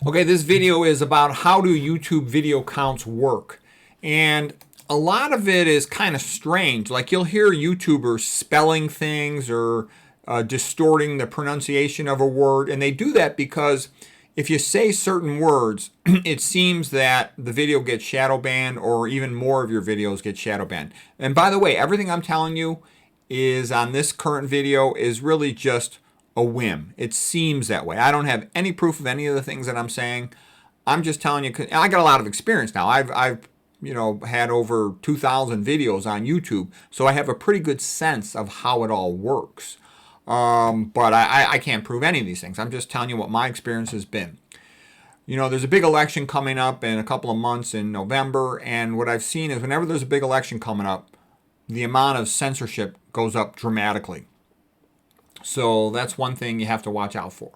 Okay, this video is about how do YouTube video counts work. And a lot of it is kind of strange. Like you'll hear YouTubers spelling things or distorting the pronunciation of a word. And they do that because if you say certain words, it seems that the video gets shadow banned or even more of your videos get shadow banned. And by the way, everything I'm telling you is on this current video is really just a whim. It seems that way. I don't have any proof of any of the things that I'm saying. I'm just telling you. I got a lot of experience now. I've had over 2,000 videos on YouTube, so I have a pretty good sense of how it all works. But I can't prove any of these things. I'm just telling you what my experience has been. There's a big election coming up in a couple of months in November, and what I've seen is whenever there's a big election coming up, the amount of censorship goes up dramatically. So that's one thing you have to watch out for.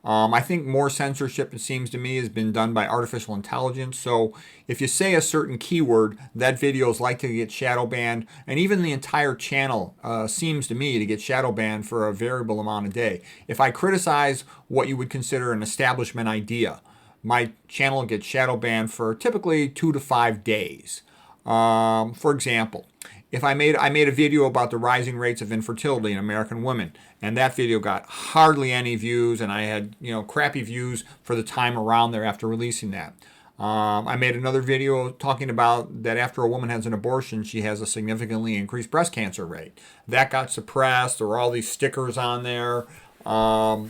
I think more censorship, it seems to me, has been done by artificial intelligence. So if you say a certain keyword, that video is likely to get shadow banned, and even the entire channel seems to me to get shadow banned for a variable amount of day. If I criticize what you would consider an establishment idea, my channel gets shadow banned for typically 2 to 5 days. For example, if I made a video about the rising rates of infertility in American women, and that video got hardly any views, and I had crappy views for the time around there after releasing that. I made another video talking about that after a woman has an abortion, she has a significantly increased breast cancer rate. That got suppressed. There were all these stickers on there, so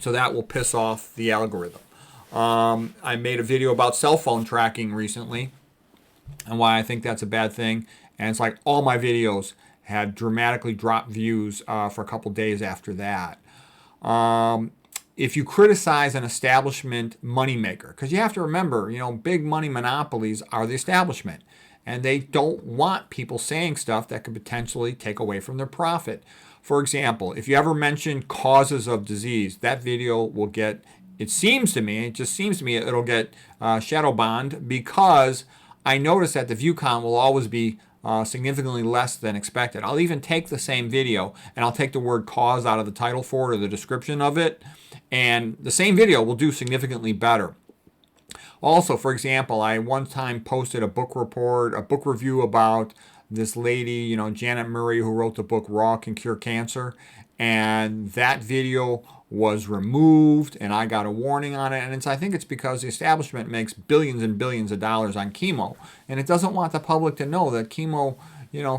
that will piss off the algorithm. I made a video about cell phone tracking recently and why I think that's a bad thing. And it's like all my videos had dramatically dropped views for a couple days after that. If you criticize an establishment moneymaker, because you have to remember, big money monopolies are the establishment, and they don't want people saying stuff that could potentially take away from their profit. For example, if you ever mention causes of disease, that video will get, it just seems to me, it'll get shadow banned because I notice that the view count will always be significantly less than expected. I'll even take the same video and I'll take the word cause out of the title for it or the description of it, and the same video will do significantly better. Also, for example, I one time posted a book review about this lady, Janet Murray, who wrote the book Raw Can Cure Cancer, and that video was removed, and I got a warning on it. And I think it's because the establishment makes billions and billions of dollars on chemo, and it doesn't want the public to know that chemo,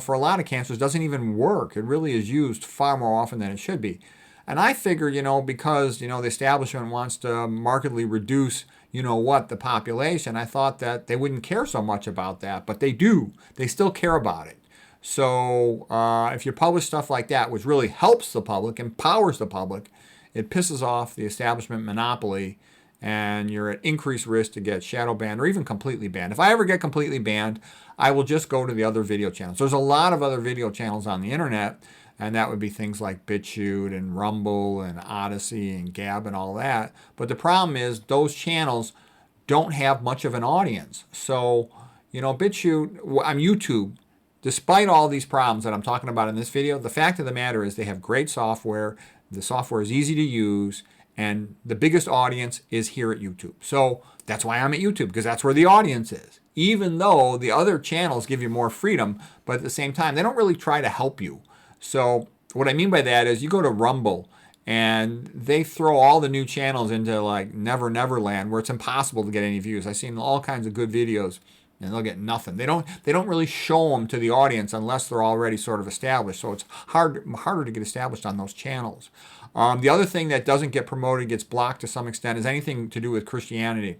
for a lot of cancers doesn't even work. It really is used far more often than it should be. And I figure, because, the establishment wants to markedly reduce, the population, I thought that they wouldn't care so much about that, but they do. They still care about it. So if you publish stuff like that, which really helps the public, empowers the public, it pisses off the establishment monopoly, and you're at increased risk to get shadow banned or even completely banned. If I ever get completely banned, I will just go to the other video channels. There's a lot of other video channels on the internet, and that would be things like BitChute and Rumble and Odyssey and Gab and all that. But the problem is those channels don't have much of an audience. So, BitChute, on YouTube, despite all these problems that I'm talking about in this video, the fact of the matter is they have great software. The software is easy to use, and the biggest audience is here at YouTube. So that's why I'm at YouTube, because that's where the audience is. Even though the other channels give you more freedom, but at the same time, they don't really try to help you. So what I mean by that is you go to Rumble, and they throw all the new channels into like Never Never Land, where it's impossible to get any views. I've seen all kinds of good videos, and they'll get nothing. They don't really show them to the audience unless they're already sort of established. So it's harder to get established on those channels. The other thing that doesn't get promoted, gets blocked to some extent, is anything to do with Christianity.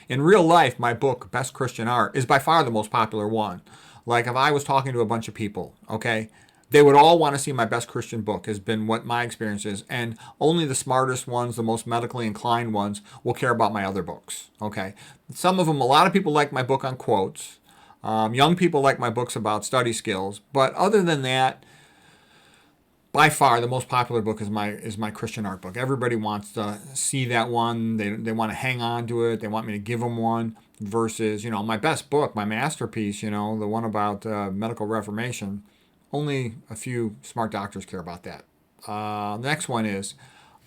In real life, my book, Best Christian Art, is by far the most popular one. Like if I was talking to a bunch of people, okay, they would all want to see my best Christian book, has been what my experience is. And only the smartest ones, the most medically inclined ones, will care about my other books. Okay. Some of them, a lot of people like my book on quotes. Young people like my books about study skills. But other than that, by far the most popular book is my Christian art book. Everybody wants to see that one. They want to hang on to it. They want me to give them one. Versus, my best book, my masterpiece, the one about medical reformation. Only a few smart doctors care about that. The next one is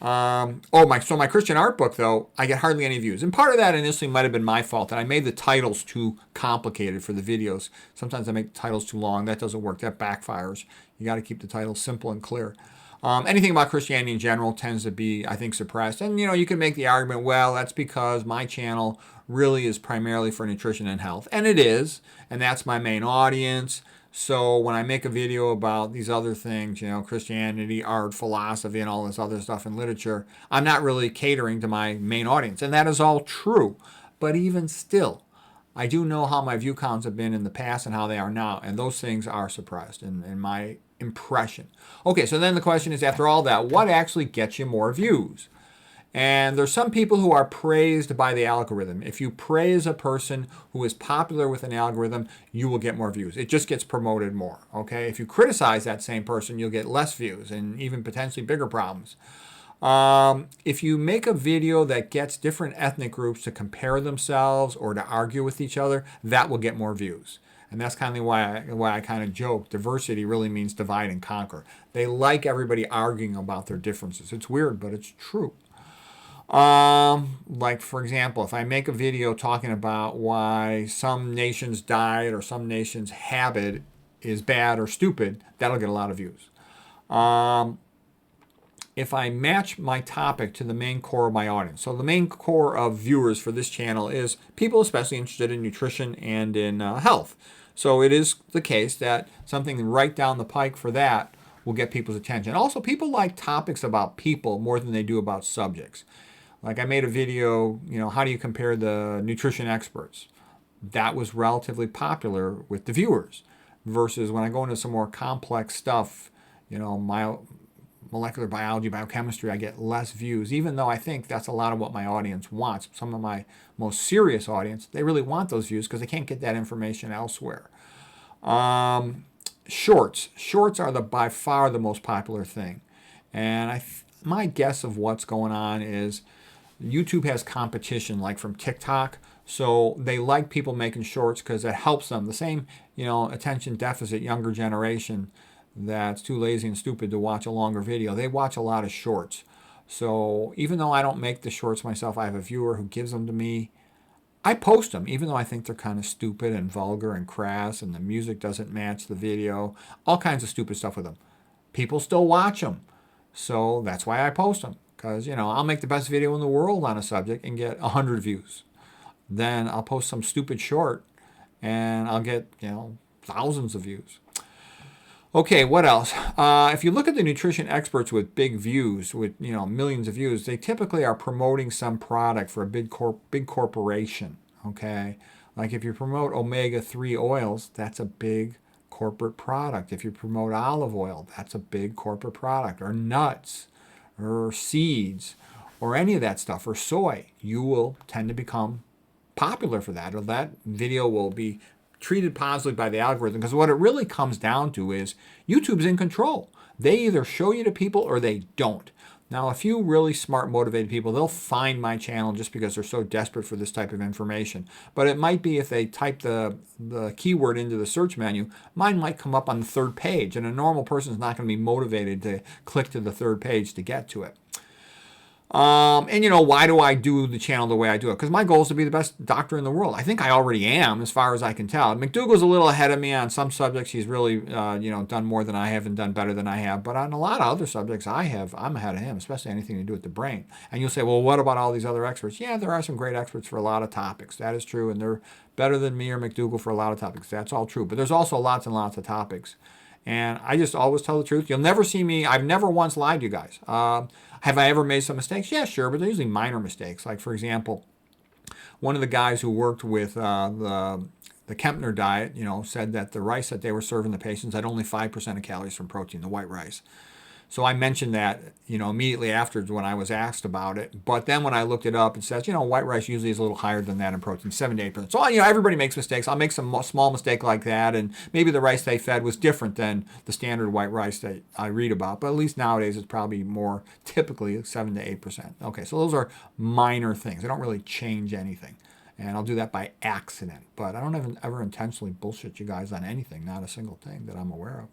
So my Christian art book, though, I get hardly any views. And part of that initially might have been my fault, that I made the titles too complicated for the videos. Sometimes I make the titles too long. That doesn't work. That backfires. You got to keep the titles simple and clear. Anything about Christianity in general tends to be, I think, suppressed. And, you can make the argument, well, that's because my channel really is primarily for nutrition and health. And it is. And that's my main audience. So when I make a video about these other things, Christianity, art, philosophy, and all this other stuff in literature, I'm not really catering to my main audience. And that is all true. But even still, I do know how my view counts have been in the past and how they are now. And those things are suppressed in my impression. Okay, so then the question is, after all that, what actually gets you more views? And there's some people who are praised by the algorithm. If you praise a person who is popular with an algorithm, you will get more views. It just gets promoted more, okay? If you criticize that same person, you'll get less views and even potentially bigger problems. If you make a video that gets different ethnic groups to compare themselves or to argue with each other, that will get more views. And that's kind of why I kind of joke. Diversity really means divide and conquer. They like everybody arguing about their differences. It's weird, but it's true. Like, for example, if I make a video talking about why some nation's diet or some nation's habit is bad or stupid, that'll get a lot of views. If I match my topic to the main core of my audience. So the main core of viewers for this channel is people especially interested in nutrition and in health. So it is the case that something right down the pike for that will get people's attention. Also, people like topics about people more than they do about subjects. Like I made a video, how do you compare the nutrition experts? That was relatively popular with the viewers. Versus when I go into some more complex stuff, molecular biology, biochemistry, I get less views, even though I think that's a lot of what my audience wants. Some of my most serious audience, they really want those views because they can't get that information elsewhere. Shorts. Shorts are by far the most popular thing. And my guess of what's going on is YouTube has competition like from TikTok. So they like people making shorts because it helps them. The same, attention deficit younger generation that's too lazy and stupid to watch a longer video. They watch a lot of shorts. So even though I don't make the shorts myself, I have a viewer who gives them to me. I post them, even though I think they're kind of stupid and vulgar and crass and the music doesn't match the video. All kinds of stupid stuff with them. People still watch them. So that's why I post them. Because, I'll make the best video in the world on a subject and get 100 views. Then I'll post some stupid short and I'll get, thousands of views. Okay, what else? If you look at the nutrition experts with big views, with millions of views, they typically are promoting some product for a big corporation. Okay, like if you promote omega-3 oils, that's a big corporate product. If you promote olive oil, that's a big corporate product. Or nuts, or seeds, or any of that stuff, or soy, you will tend to become popular for that, or that video will be treated positively by the algorithm, because what it really comes down to is YouTube's in control. They either show you to people or they don't. Now, a few really smart, motivated people, they'll find my channel just because they're so desperate for this type of information. But it might be if they type the keyword into the search menu, mine might come up on the third page, and a normal person is not going to be motivated to click to the third page to get to it. And why do I do the channel the way I do it? Because my goal is to be the best doctor in the world. I think I already am, as far as I can tell. McDougall's a little ahead of me on some subjects. He's really, done more than I have and done better than I have. But on a lot of other subjects I'm ahead of him, especially anything to do with the brain. And you'll say, well, what about all these other experts? Yeah, there are some great experts for a lot of topics. That is true. And they're better than me or McDougall for a lot of topics. That's all true. But there's also lots and lots of topics. And I just always tell the truth. You'll never see me. I've never once lied to you guys. Have I ever made some mistakes? Yeah, sure, but they're usually minor mistakes. Like, for example, one of the guys who worked with the Kempner diet, said that the rice that they were serving the patients had only 5% of calories from protein, the white rice. So I mentioned that, immediately afterwards when I was asked about it. But then when I looked it up, it says, white rice usually is a little higher than that in protein, 7 to 8%. So, everybody makes mistakes. I'll make some small mistake like that. And maybe the rice they fed was different than the standard white rice that I read about. But at least nowadays it's probably more typically 7 to 8%. Okay, so those are minor things. They don't really change anything. And I'll do that by accident. But I don't ever intentionally bullshit you guys on anything, not a single thing that I'm aware of.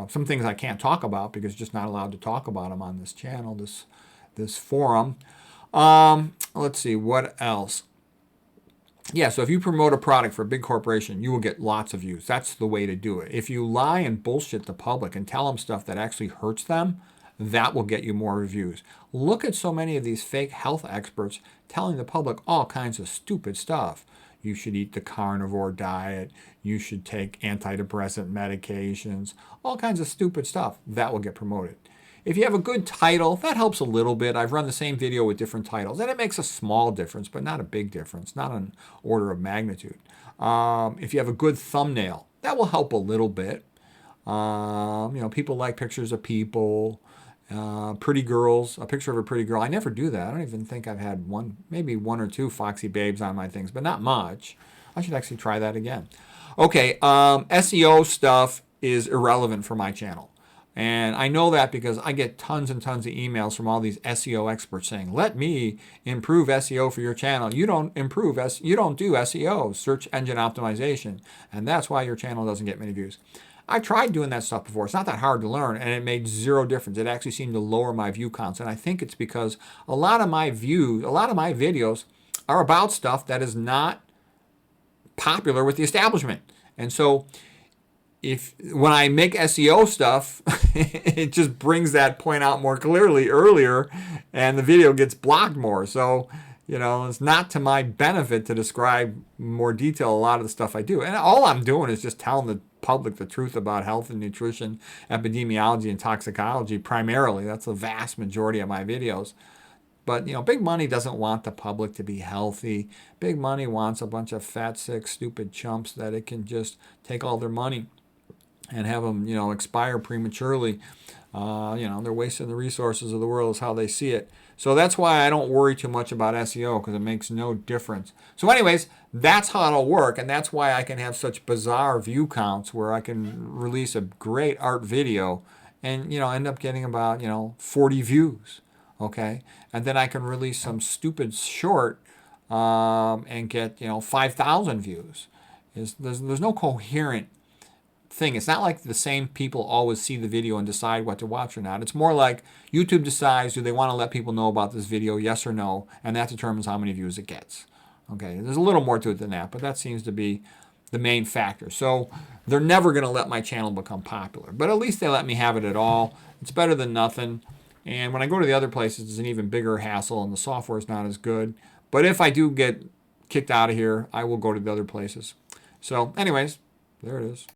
Some things I can't talk about because just not allowed to talk about them on this channel, this forum. Let's see, what else? Yeah, so if you promote a product for a big corporation, you will get lots of views. That's the way to do it. If you lie and bullshit the public and tell them stuff that actually hurts them, that will get you more views. Look at so many of these fake health experts telling the public all kinds of stupid stuff. You should eat the carnivore diet. You should take antidepressant medications. All kinds of stupid stuff. That will get promoted. If you have a good title, that helps a little bit. I've run the same video with different titles, and it makes a small difference, but not a big difference, not an order of magnitude. If you have a good thumbnail, that will help a little bit. People like pictures of people, pretty girls, a picture of a pretty girl. I never do that. I don't even think I've had maybe one or two foxy babes on my things, but not much. I should actually try that again. Okay, SEO stuff is irrelevant for my channel. And I know that because I get tons and tons of emails from all these SEO experts saying, let me improve SEO for your channel. You don't do SEO, search engine optimization, and that's why your channel doesn't get many views. I tried doing that stuff before. It's not that hard to learn, and it made zero difference. It actually seemed to lower my view counts, and I think it's because a lot of my videos are about stuff that is not popular with the establishment. And so when I make SEO stuff, it just brings that point out more clearly earlier, and the video gets blocked more. So, it's not to my benefit to describe more detail a lot of the stuff I do. And all I'm doing is just telling the public the truth about health and nutrition, epidemiology, and toxicology primarily. That's the vast majority of my videos. But, big money doesn't want the public to be healthy. Big money wants a bunch of fat, sick, stupid chumps that it can just take all their money and have them, expire prematurely. They're wasting the resources of the world is how they see it. So that's why I don't worry too much about SEO, because it makes no difference. So anyways, that's how it'll work, and that's why I can have such bizarre view counts where I can release a great art video and, end up getting about, 40 views, okay? And then I can release some stupid short and get, 5,000 views. There's no coherent thing. It's not like the same people always see the video and decide what to watch or not. It's more like YouTube decides, do they want to let people know about this video, yes or no, and that determines how many views it gets. Okay, there's a little more to it than that, but that seems to be the main factor. So they're never going to let my channel become popular, but at least they let me have it at all. It's better than nothing. And when I go to the other places, it's an even bigger hassle, and the software is not as good. But if I do get kicked out of here, I will go to the other places. So anyways, there it is.